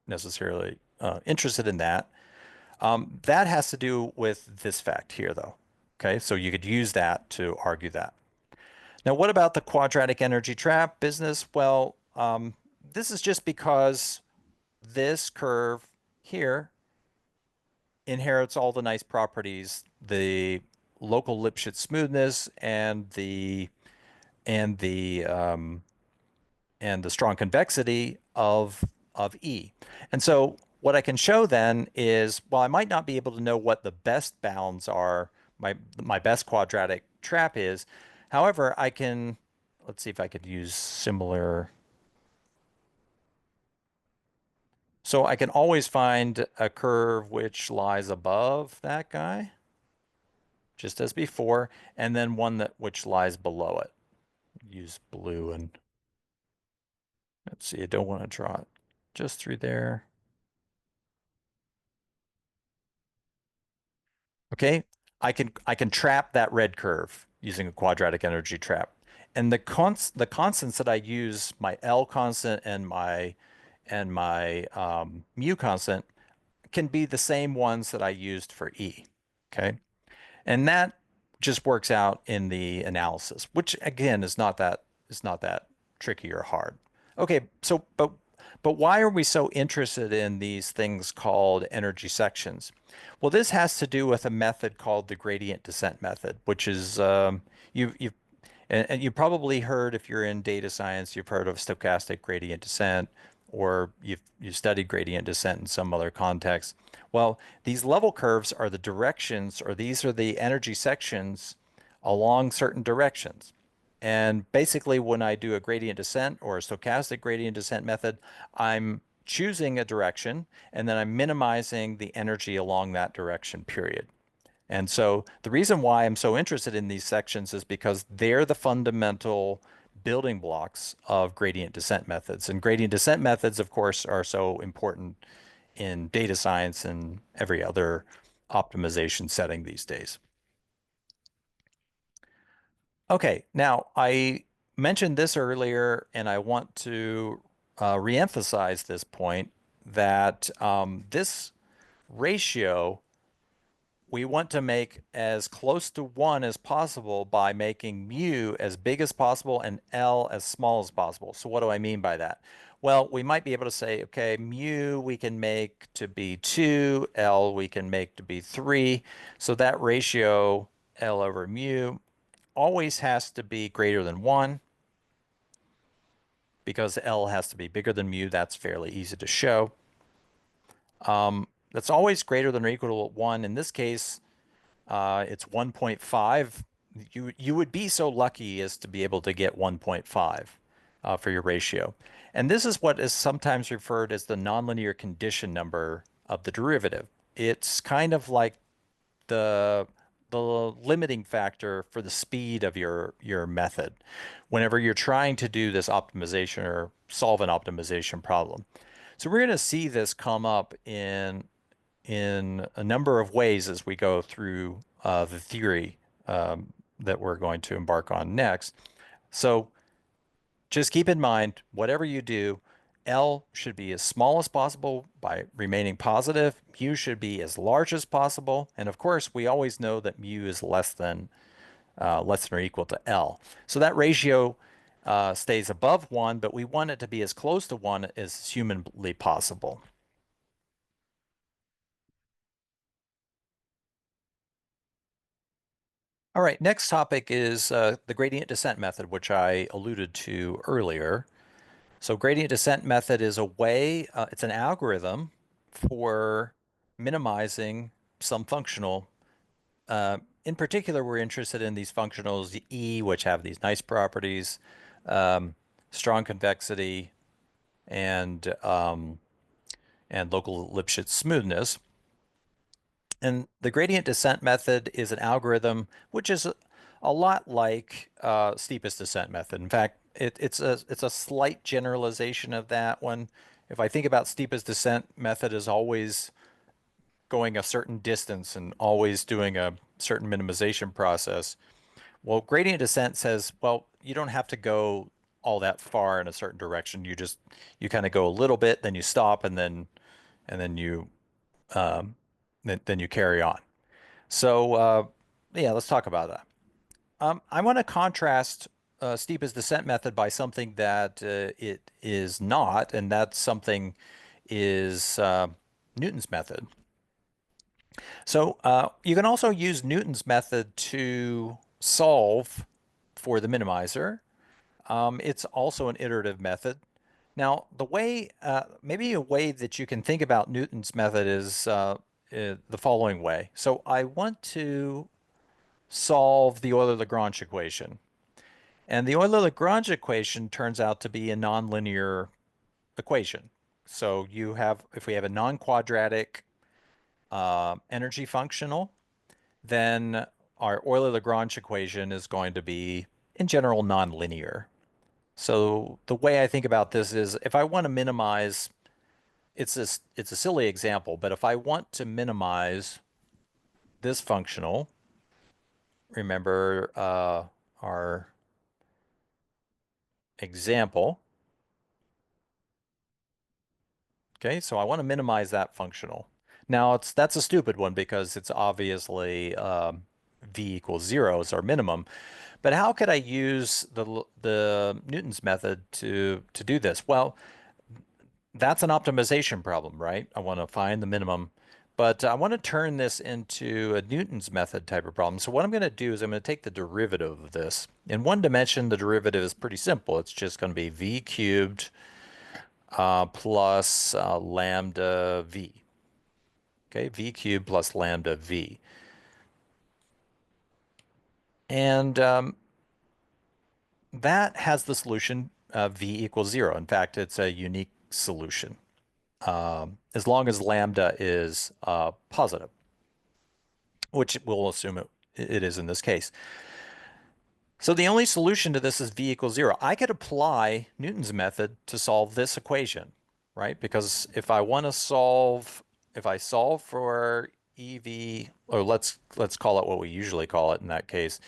Speaker 1: necessarily interested in that. That has to do with this fact here, though. Okay, so you could use that to argue that. Now, what about the quadratic energy trap business? Well, this is just because this curve here inherits all the nice properties, the local Lipschitz smoothness and the and the strong convexity of E. And so what I can show then is, while I might not be able to know what the best bounds are, my best quadratic trap is, however, I can, let's see if I could use similar. So I can always find a curve which lies above that guy, just as before, and then one that which lies below it. Use blue, and let's see, I don't want to draw it just through there. Okay, I can trap that red curve using a quadratic energy trap. And the constants that I use, my L constant and my mu constant, can be the same ones that I used for E. Okay. And that just works out in the analysis, which again is not that tricky or hard. Okay, so but why are we so interested in these things called energy sections? Well, this has to do with a method called the gradient descent method, which is you've and you probably heard, if you're in data science, you've heard of stochastic gradient descent, or you've studied gradient descent in some other context. Well, these level curves are the directions, or these are the energy sections along certain directions. And basically, when I do a gradient descent or a stochastic gradient descent method, I'm choosing a direction and then I'm minimizing the energy along that direction, period. And so the reason why I'm so interested in these sections is because they're the fundamental building blocks of gradient descent methods. And gradient descent methods, of course, are so important in data science and every other optimization setting these days. Okay, now I mentioned this earlier, and I want to reemphasize this point that this ratio we want to make as close to 1 as possible by making mu as big as possible and L as small as possible. So what do I mean by that? Well, we might be able to say, okay, mu we can make to be 2, L we can make to be 3. So that ratio, L over mu, always has to be greater than 1 because L has to be bigger than mu. That's fairly easy to show. That's always greater than or equal to 1. In this case, it's 1.5. You would be so lucky as to be able to get 1.5 for your ratio. And this is what is sometimes referred as the nonlinear condition number of the derivative. It's kind of like the the limiting factor for the speed of your method whenever you're trying to do this optimization or solve an optimization problem. So we're going to see this come up in a number of ways as we go through the theory that we're going to embark on next. So just keep in mind, whatever you do, L should be as small as possible by remaining positive. Mu should be as large as possible. And of course, we always know that mu is less than or equal to L. So that ratio stays above 1, but we want it to be as close to 1 as humanly possible. All right, next topic is the gradient descent method, which I alluded to earlier. So gradient descent method is a way, it's an algorithm for minimizing some functional. In particular, we're interested in these functionals, E, which have these nice properties, um, strong convexity, and local Lipschitz smoothness. And the gradient descent method is an algorithm which is a lot like steepest descent method. In fact, it's a slight generalization of that one. If I think about steepest descent method as always going a certain distance and always doing a certain minimization process, well, gradient descent says, well, you don't have to go all that far in a certain direction. You kind of go a little bit, then you stop, and then you um, then you carry on. So yeah, let's talk about that. I want to contrast steepest descent method by something that it is not, and that something is Newton's method. So you can also use Newton's method to solve for the minimizer. It's also an iterative method. Now, maybe a way that you can think about Newton's method is the following way. So I want to solve the Euler-Lagrange equation. And the Euler-Lagrange equation turns out to be a nonlinear equation. So if we have a non-quadratic energy functional, then our Euler-Lagrange equation is going to be, in general, nonlinear. So the way I think about this is if I want to minimize, it's a silly example, but if I want to minimize this functional, remember our example. Okay, so I want to minimize that functional. Now that's a stupid one because it's obviously v equals 0 is our minimum. But how could I use the Newton's method to do this? Well, that's an optimization problem, right? I want to find the minimum, but I want to turn this into a Newton's method type of problem. So what I'm going to do is I'm going to take the derivative of this. In one dimension, the derivative is pretty simple. It's just going to be v cubed plus lambda v. Okay, v cubed plus lambda v. And that has the solution v equals 0. In fact, it's a unique solution as long as lambda is positive, which we'll assume it is in this case. So the only solution to this is v equals 0. I could apply Newton's method to solve this equation, right? Because if I solve for EV, or let's call it what we usually call it in that case,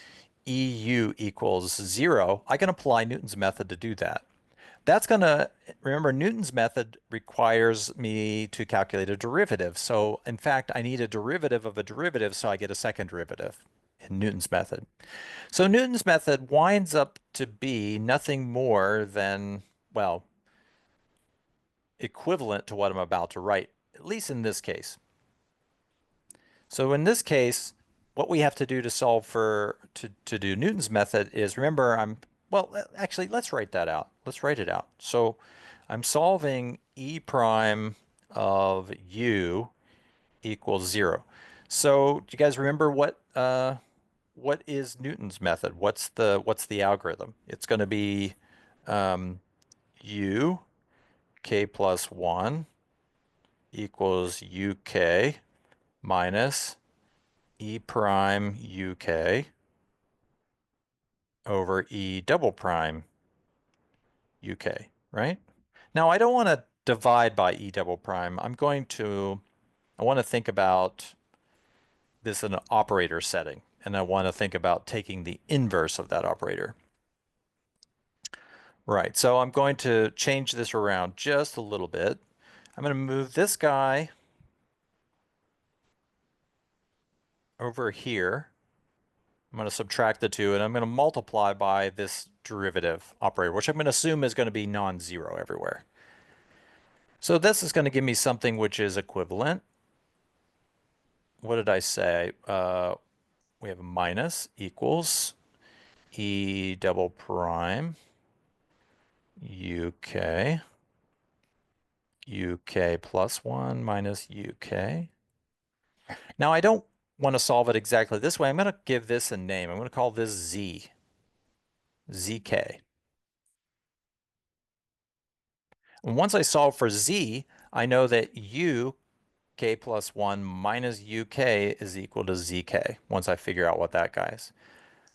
Speaker 1: EU equals 0, I can apply Newton's method to do that. Remember, Newton's method requires me to calculate a derivative. So in fact, I need a derivative of a derivative, so I get a second derivative in Newton's method. So Newton's method winds up to be nothing more than, well, equivalent to what I'm about to write, at least in this case. So in this case, what we have to do to solve to do Newton's method is, remember, well, actually, let's write that out. Let's write it out. So I'm solving E prime of U equals 0. So do you guys remember what is Newton's method? What's the algorithm? It's going to be U k plus 1 equals UK minus E prime UK over E double prime UK, right? Now I don't want to divide by E double prime. I want to think about this in an operator setting, and I want to think about taking the inverse of that operator. Right, so I'm going to change this around just a little bit. I'm going to move this guy over here. I'm going to subtract the two, and I'm going to multiply by this derivative operator, which I'm going to assume is going to be non-zero everywhere. So this is going to give me something which is equivalent. What did I say? We have a minus equals E double prime UK, UK plus 1 minus UK. Now I don't want to solve it exactly this way. I'm going to give this a name. I'm going to call this Z, ZK. And once I solve for z, I know that u k plus 1 minus uk is equal to zk once I figure out what that guy is.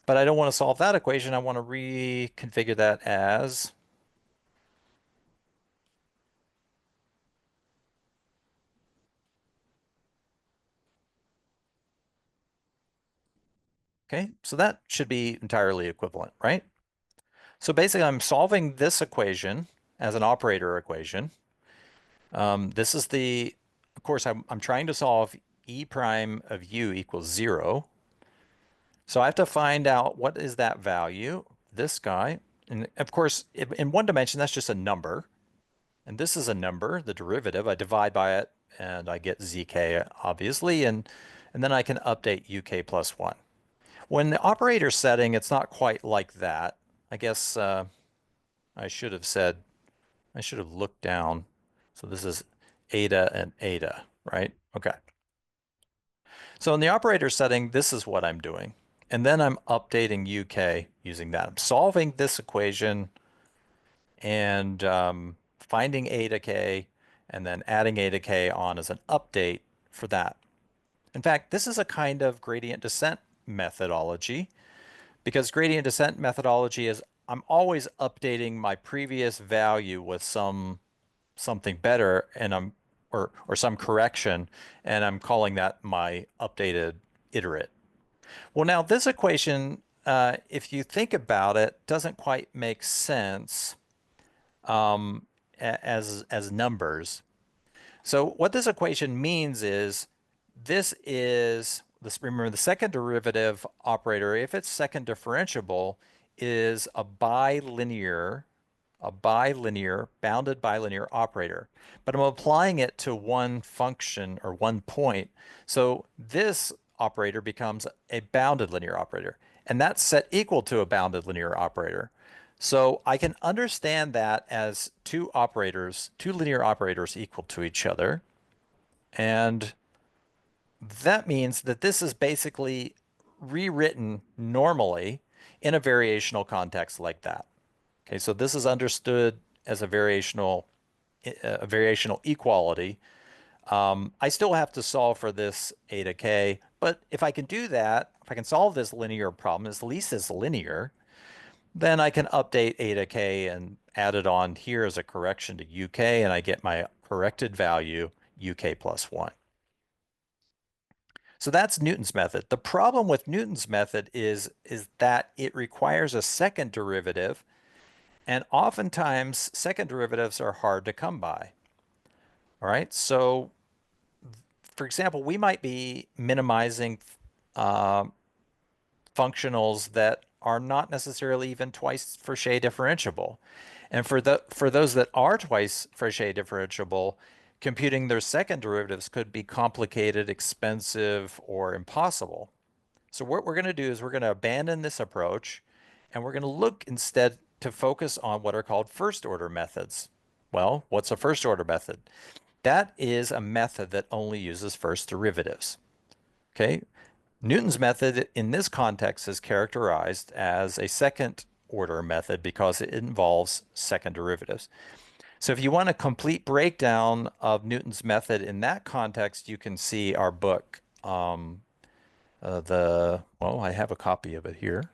Speaker 1: But I don't want to solve that equation. I want to reconfigure that as, okay, so that should be entirely equivalent, right? So basically I'm solving this equation as an operator equation. This is of course, I'm trying to solve e prime of u equals 0. So I have to find out what is that value, this guy. And of course, in one dimension, that's just a number. And this is a number, the derivative. I divide by it and I get zk, obviously. And then I can update uk plus 1. When the operator setting, it's not quite like that. I guess I should have said, I should have looked down. So this is eta and eta, right? Okay. So in the operator setting, this is what I'm doing. And then I'm updating UK using that. I'm solving this equation and finding eta k and then adding eta k on as an update for that. In fact, this is a kind of gradient descent methodology because gradient descent methodology is I'm always updating my previous value with something better and or some correction, and I'm calling that my updated iterate. Well, now this equation, if you think about it, doesn't quite make sense as numbers. So what this equation means is remember the second derivative operator, if it's second differentiable, is a bilinear, bounded bilinear operator. But I'm applying it to one function or one point. So this operator becomes a bounded linear operator. And that's set equal to a bounded linear operator. So I can understand that as two operators, two linear operators equal to each other. And that means that this is basically rewritten normally in a variational context like that. Okay, so this is understood as a variational equality. I still have to solve for this eta k, but if I can do that, if I can solve this linear problem, at least it's linear, then I can update eta k and add it on here as a correction to uk, and I get my corrected value uk plus 1. So that's Newton's method. The problem with Newton's method is that it requires a second derivative, and oftentimes second derivatives are hard to come by. All right, so for example, we might be minimizing uh, functionals that are not necessarily even twice Frechet differentiable. And for those that are twice Frechet differentiable, computing their second derivatives could be complicated, expensive, or impossible. So what we're going to do is we're going to abandon this approach and we're going to look instead to focus on what are called first order methods. Well, what's a first order method? That is a method that only uses first derivatives. Okay. Newton's method in this context is characterized as a second order method because it involves second derivatives. So if you want a complete breakdown of Newton's method in that context, you can see our book. Well, I have a copy of it here,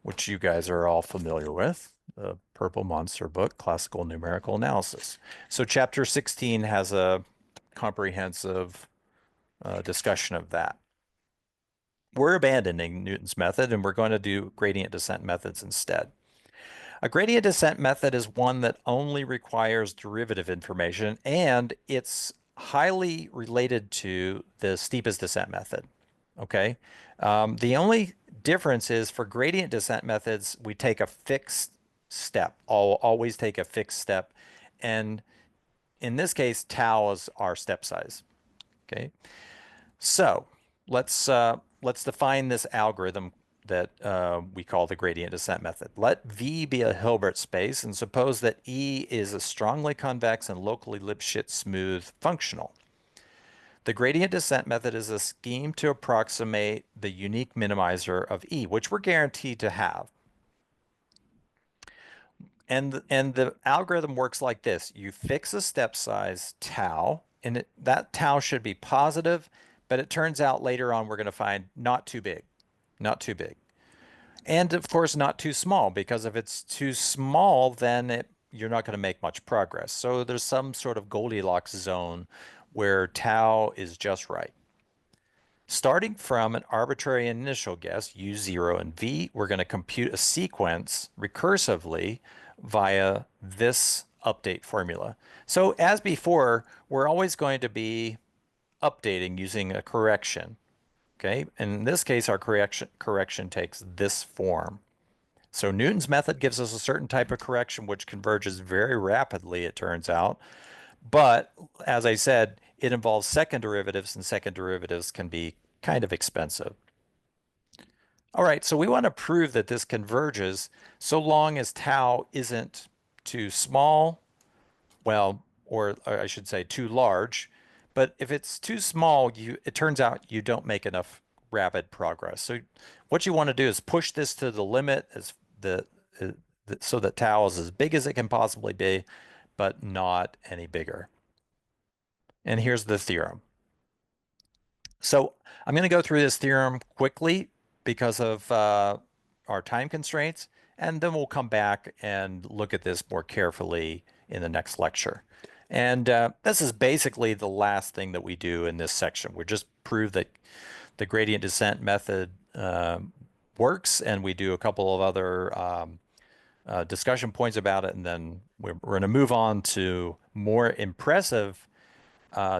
Speaker 1: which you guys are all familiar with, the Purple Monster book, Classical Numerical Analysis. So chapter 16 has a comprehensive discussion of that. We're abandoning Newton's method and we're going to do gradient descent methods instead. A gradient descent method is one that only requires derivative information, and it's highly related to the steepest descent method. Okay. The only difference is for gradient descent methods, we take a fixed step. Always take a fixed step. And in this case, tau is our step size. Okay. So let's define this algorithm that we call the gradient descent method. Let V be a Hilbert space and suppose that E is a strongly convex and locally Lipschitz smooth functional. The gradient descent method is a scheme to approximate the unique minimizer of E, which we're guaranteed to have. And the algorithm works like this. You fix a step size tau, and that tau should be positive, but it turns out later on we're going to find not too big, not too big. And of course, not too small, because if it's too small, then you're not going to make much progress. So there's some sort of Goldilocks zone where tau is just right. Starting from an arbitrary initial guess, u0 and v, we're going to compute a sequence recursively via this update formula. So as before, we're always going to be updating using a correction. Okay, in this case, our correction takes this form. So Newton's method gives us a certain type of correction which converges very rapidly, it turns out. But as I said, it involves second derivatives, and second derivatives can be kind of expensive. All right, so we want to prove that this converges so long as tau isn't too small, well, or I should say too large. But if it's too small, it turns out you don't make enough rapid progress. So what you want to do is push this to the limit as so that tau is as big as it can possibly be, but not any bigger. And here's the theorem. So I'm going to go through this theorem quickly because of our time constraints, and then we'll come back and look at this more carefully in the next lecture. And this is basically the last thing that we do in this section. We just prove that the gradient descent method works, and we do a couple of other discussion points about it, and then we're going to move on to more impressive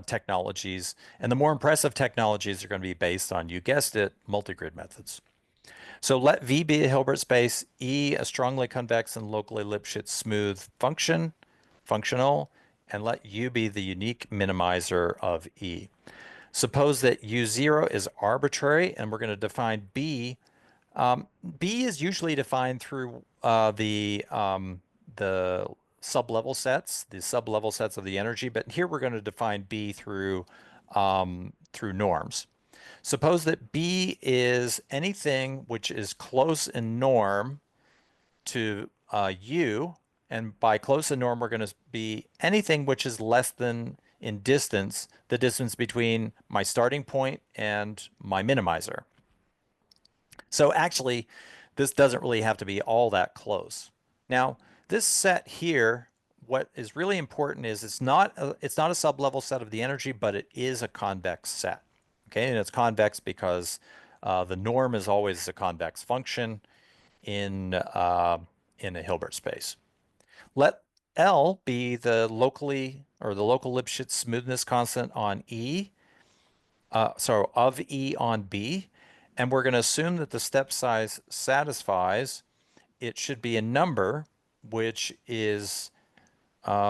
Speaker 1: technologies. And the more impressive technologies are going to be based on, you guessed it, multigrid methods. So let V be a Hilbert space, E a strongly convex and locally Lipschitz smooth functional, and let U be the unique minimizer of E. Suppose that U0 is arbitrary, and we're going to define B. B is usually defined through the sublevel sets of the energy, but here we're going to define B through norms. Suppose that B is anything which is close in norm to U, and by close in norm we're going to be anything which is less than in distance, the distance between my starting point and my minimizer. So actually, this doesn't really have to be all that close. Now, this set here, what is really important is it's not a sublevel set of the energy, but it is a convex set. Okay, and it's convex because the norm is always a convex function in a Hilbert space. Let L be the local Lipschitz smoothness constant on E, of E on B, and we're going to assume that the step size satisfies. It should be a number which is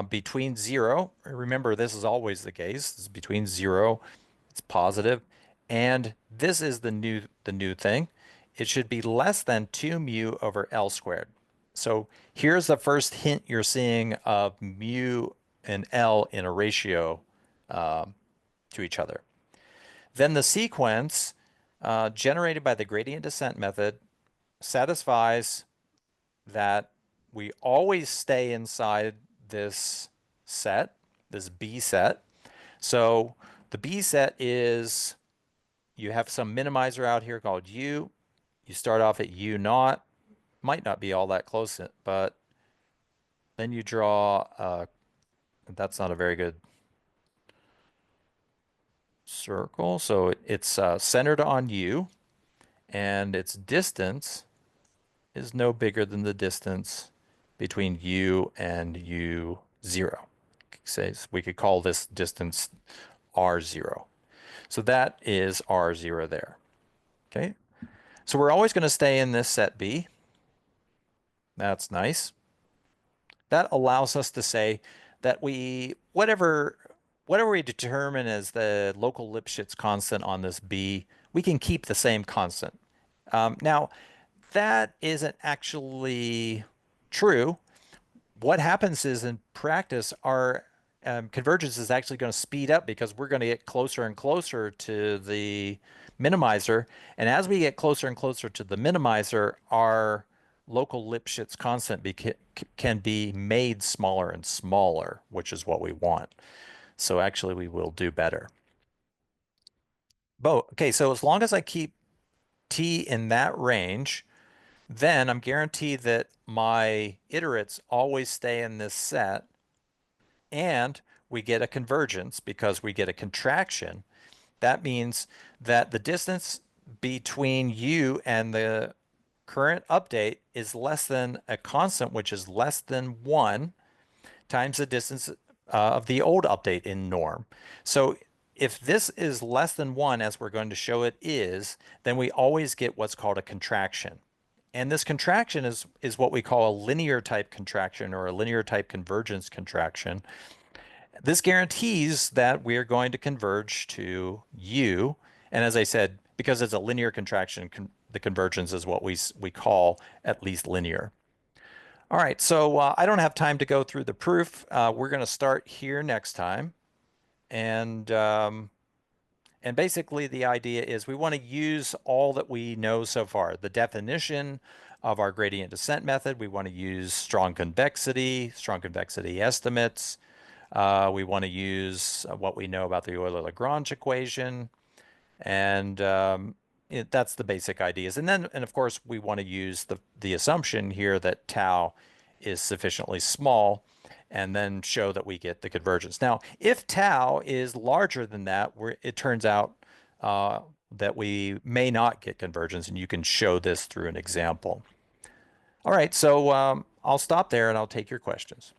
Speaker 1: between 0. Remember, this is always the case. It's between 0, it's positive, and this is the new thing. It should be less than 2 mu over L squared. So here's the first hint you're seeing of mu and L in a ratio to each other. Then the sequence generated by the gradient descent method satisfies that we always stay inside this set, this B set. So the B set is, you have some minimizer out here called U. You start off at U naught. Might not be all that close, but then you draw, that's not a very good circle. So it's centered on U, and its distance is no bigger than the distance between U and U0. Says we could call this distance R0. So that is R0 there. Okay. So we're always going to stay in this set B. That's nice. That allows us to say that whatever we determine as the local Lipschitz constant on this B, we can keep the same constant. Now, that isn't actually true. What happens is, in practice, our convergence is actually going to speed up because we're going to get closer and closer to the minimizer. And as we get closer and closer to the minimizer, our local Lipschitz constant can be made smaller and smaller, which is what we want. So actually we will do better. But okay, so as long as I keep t in that range, then I'm guaranteed that my iterates always stay in this set, and we get a convergence because we get a contraction. That means that the distance between you and the current update is less than a constant, which is less than 1 times the distance of the old update in norm. So if this is less than 1, as we're going to show it is, then we always get what's called a contraction. And this contraction is what we call a linear type contraction or a linear type convergence contraction. This guarantees that we are going to converge to U. And as I said, because it's a linear contraction, the convergence is what we call at least linear. All right, so I don't have time to go through the proof. We're going to start here next time. And and basically the idea is we want to use all that we know so far. The definition of our gradient descent method, we want to use strong convexity estimates. We want to use what we know about the Euler-Lagrange equation, and that's the basic ideas. And then, and of course, we want to use the assumption here that tau is sufficiently small, and then show that we get the convergence. Now, if tau is larger than that, it turns out that we may not get convergence, and you can show this through an example. All right, so I'll stop there and I'll take your questions.